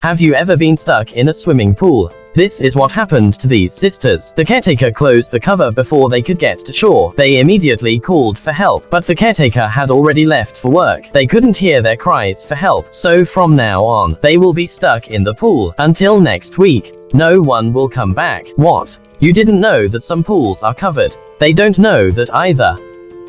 Have you ever been stuck in a swimming pool? This is what happened to these sisters. The caretaker closed the cover before they could get to shore. They immediately called for help, but the caretaker had already left for work. They couldn't hear their cries for help, so from now on, they will be stuck in the pool until next week. No one will come back. What? You didn't know that some pools are covered? They don't know that either.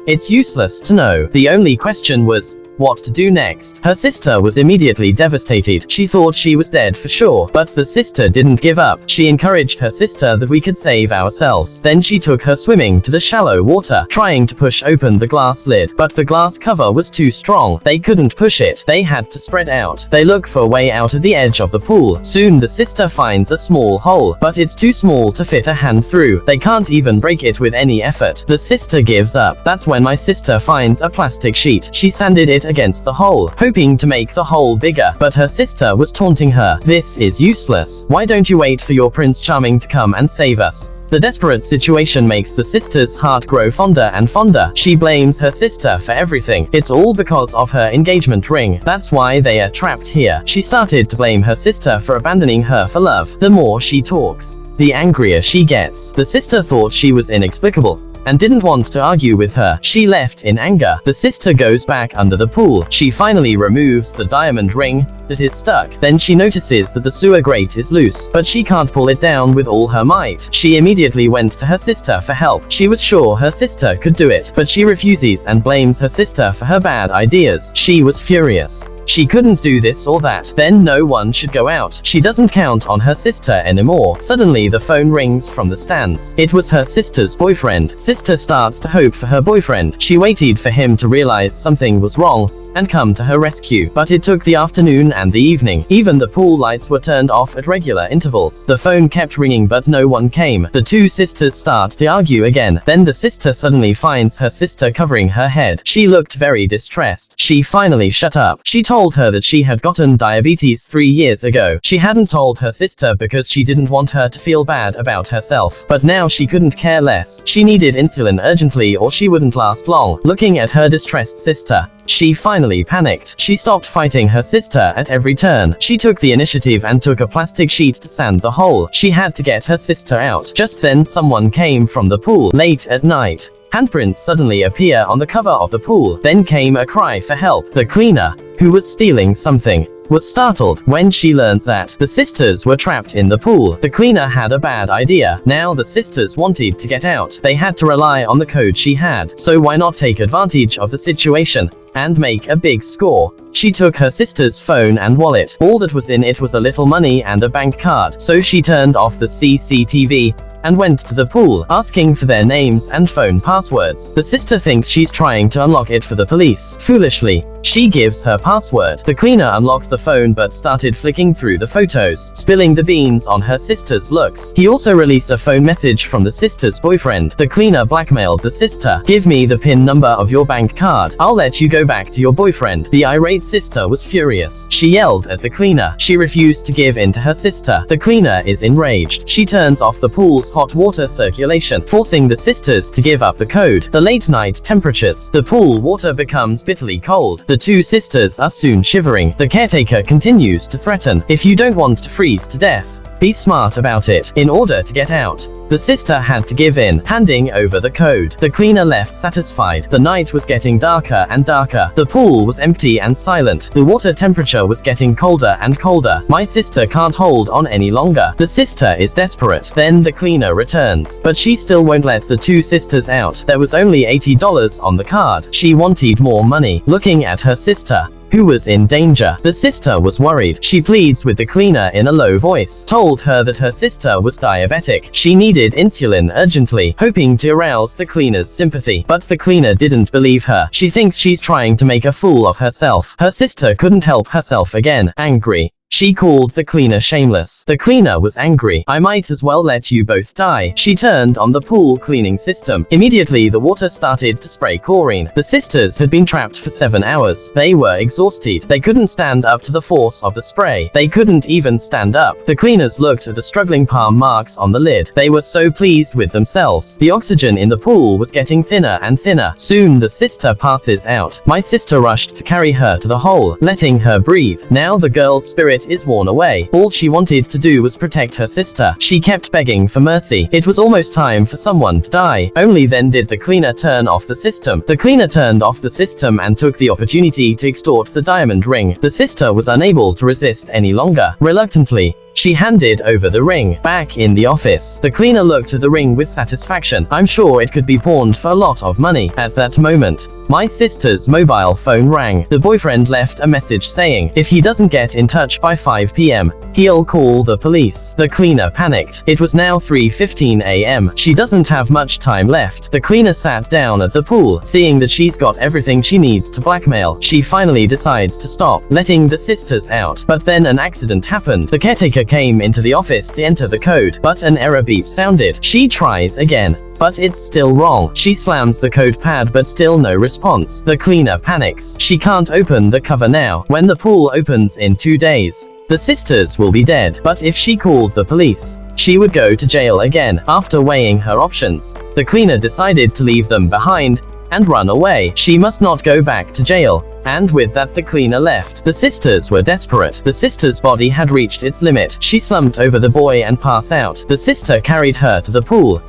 It's useless to know. The only question was, what to do next. Her sister was immediately devastated. She thought she was dead for sure, but the sister didn't give up. She encouraged her sister that we could save ourselves. Then she took her swimming to the shallow water, trying to push open the glass lid, but the glass cover was too strong. They couldn't push it. They had to spread out. They look for a way out at the edge of the pool. Soon the sister finds a small hole, but it's too small to fit a hand through. They can't even break it with any effort. The sister gives up. That's when my sister finds a plastic sheet. She sanded it against the hole, hoping to make the hole bigger, but her sister was taunting her. This is useless. Why don't you wait for your Prince Charming to come and save us? The desperate situation makes the sister's heart grow fonder and fonder. She blames her sister for everything. It's all because of her engagement ring. That's why they are trapped here. She started to blame her sister for abandoning her for love. The more she talks, the angrier she gets. The sister thought she was inexplicable and didn't want to argue with her. She left in anger. The sister goes back under the pool. She finally removes the diamond ring that is stuck. Then she notices that the sewer grate is loose, but she can't pull it down with all her might. She immediately went to her sister for help. She was sure her sister could do it, but she refuses and blames her sister for her bad ideas. She was furious. She couldn't do this or that. Then no one should go out. She doesn't count on her sister anymore. Suddenly the phone rings from the stands. It was her sister's boyfriend. Sister starts to hope for her boyfriend. She waited for him to realize something was wrong and come to her rescue. But it took the afternoon and the evening. Even the pool lights were turned off at regular intervals. The phone kept ringing but no one came. The two sisters start to argue again. Then the sister suddenly finds her sister covering her head. She looked very distressed. She finally shut up. She told her that she had gotten diabetes 3 years ago. She hadn't told her sister because she didn't want her to feel bad about herself. But now she couldn't care less. She needed insulin urgently or she wouldn't last long. Looking at her distressed sister, she finally panicked. She stopped fighting her sister at every turn. She took the initiative and took a plastic sheet to sand the hole. She had to get her sister out. Just then someone came from the pool. Late at night, handprints suddenly appear on the cover of the pool. Then came a cry for help. The cleaner, who was stealing something, was startled when she learns that the sisters were trapped in the pool. The cleaner had a bad idea. Now the sisters wanted to get out. They had to rely on the code she had. So why not take advantage of the situation and make a big score? She took her sister's phone and wallet. All that was in it was a little money and a bank card. So she turned off the CCTV and went to the pool, asking for their names and phone passwords. The sister thinks she's trying to unlock it for the police. Foolishly, she gives her password. The cleaner unlocked the phone but started flicking through the photos, spilling the beans on her sister's looks. He also released a phone message from the sister's boyfriend. The cleaner blackmailed the sister. Give me the PIN number of your bank card. I'll let you go back to your boyfriend. The irate sister was furious. She yelled at the cleaner. She refused to give in to her sister. The cleaner is enraged. She turns off the pool's hot water circulation, forcing the sisters to give up the code. The late night temperatures. The pool water becomes bitterly cold. The two sisters are soon shivering. The caretaker continues to threaten. If you don't want to freeze to death, be smart about it. In order to get out, the sister had to give in, handing over the code. The cleaner left satisfied. The night was getting darker and darker. The pool was empty and silent. The water temperature was getting colder and colder. My sister can't hold on any longer. The sister is desperate. Then the cleaner returns, but she still won't let the two sisters out. There was only $80 on the card. She wanted more money. Looking at her sister, who was in danger, the sister was worried. She pleads with the cleaner in a low voice, told her that her sister was diabetic. She needed insulin urgently, hoping to arouse the cleaner's sympathy. But the cleaner didn't believe her. She thinks she's trying to make a fool of herself. Her sister couldn't help herself again. Angry, she called the cleaner shameless. The cleaner was angry. I might as well let you both die. She turned on the pool cleaning system. Immediately the water started to spray chlorine. The sisters had been trapped for 7 hours. They were exhausted. They couldn't stand up to the force of the spray. They couldn't even stand up. The cleaners looked at the struggling palm marks on the lid. They were so pleased with themselves. The oxygen in the pool was getting thinner and thinner. Soon the sister passes out. My sister rushed to carry her to the hole, letting her breathe. Now the girl's spirit spirit is worn away. All she wanted to do was protect her sister. She kept begging for mercy. It was almost time for someone to die. Only then did the cleaner turn off the system. The cleaner turned off the system and took the opportunity to extort the diamond ring. The sister was unable to resist any longer. Reluctantly, she handed over the ring. Back in the office, the cleaner looked at the ring with satisfaction. I'm sure it could be pawned for a lot of money. At that moment, my sister's mobile phone rang. The boyfriend left a message saying, if he doesn't get in touch by 5 p.m., he'll call the police. The cleaner panicked. It was now 3:15 a.m. She doesn't have much time left. The cleaner sat down at the pool. Seeing that she's got everything she needs to blackmail, she finally decides to stop, letting the sisters out. But then an accident happened. The caretaker came into the office to enter the code, but an error beep sounded. She tries again, but it's still wrong. She slams the code pad but still no response. The cleaner panics. She can't open the cover now. When the pool opens in 2 days, the sisters will be dead. But if she called the police, she would go to jail again. After weighing her options, the cleaner decided to leave them behind and run away. She must not go back to jail. And with that, the cleaner left. The sisters were desperate. The sister's body had reached its limit. She slumped over the boy and passed out. The sister carried her to the pool.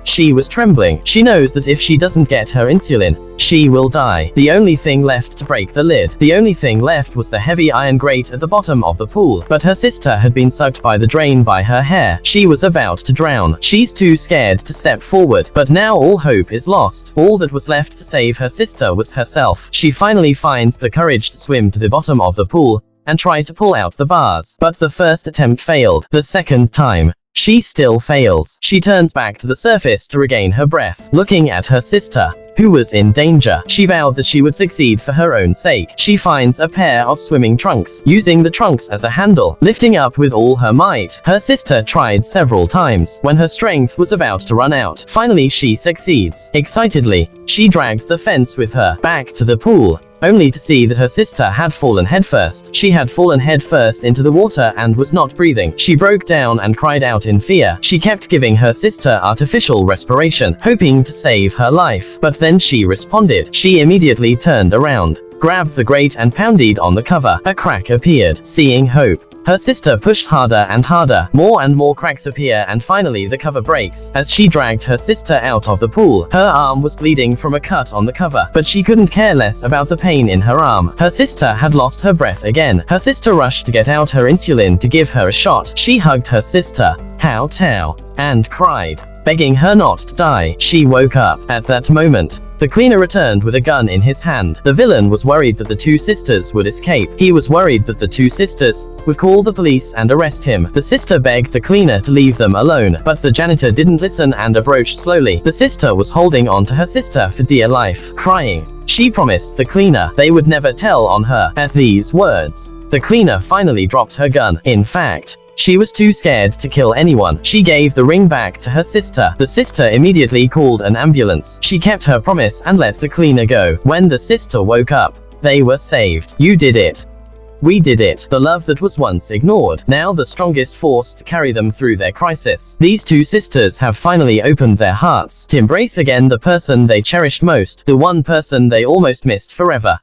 She was trembling. She knows that if she doesn't get her insulin, she will die. The only thing left to break the lid. The only thing left was the heavy iron grate at the bottom of the pool. But her sister had been sucked by the drain by her hair. She was about to drown. She's too scared to step forward. But now all hope is lost. All that was left to save her sister was herself. She finally finds the courage to swim to the bottom of the pool and try to pull out the bars. But the first attempt failed. The second time, she still fails. She turns back to the surface to regain her breath. Looking at her sister, who was in danger, she vowed that she would succeed for her own sake. She finds a pair of swimming trunks, using the trunks as a handle, lifting up with all her might. Her sister tried several times. When her strength was about to run out, finally she succeeds. Excitedly, she drags the fence with her back to the pool, only to see that her sister had fallen headfirst. She had fallen headfirst into the water and was not breathing. She broke down and cried out in fear. She kept giving her sister artificial respiration, hoping to save her life. But then she responded. She immediately turned around, grabbed the grate and pounded on the cover. A crack appeared. Seeing hope, her sister pushed harder and harder. More and more cracks appear and finally the cover breaks. As she dragged her sister out of the pool, her arm was bleeding from a cut on the cover, but she couldn't care less about the pain in her arm. Her sister had lost her breath again. Her sister rushed to get out her insulin to give her a shot. She hugged her sister, Hao Tao, and cried, begging her not to die. She woke up. At that moment, the cleaner returned with a gun in his hand. The villain was worried that the two sisters would escape. He was worried that the two sisters would call the police and arrest him. The sister begged the cleaner to leave them alone, but the janitor didn't listen and approached slowly. The sister was holding on to her sister for dear life, crying. She promised the cleaner they would never tell on her. At these words, the cleaner finally dropped her gun. In fact, she was too scared to kill anyone. She gave the ring back to her sister. The sister immediately called an ambulance. She kept her promise and let the cleaner go. When the sister woke up, they were saved. You did it. We did it. The love that was once ignored, now the strongest force to carry them through their crisis. These two sisters have finally opened their hearts to embrace again the person they cherished most, the one person they almost missed forever.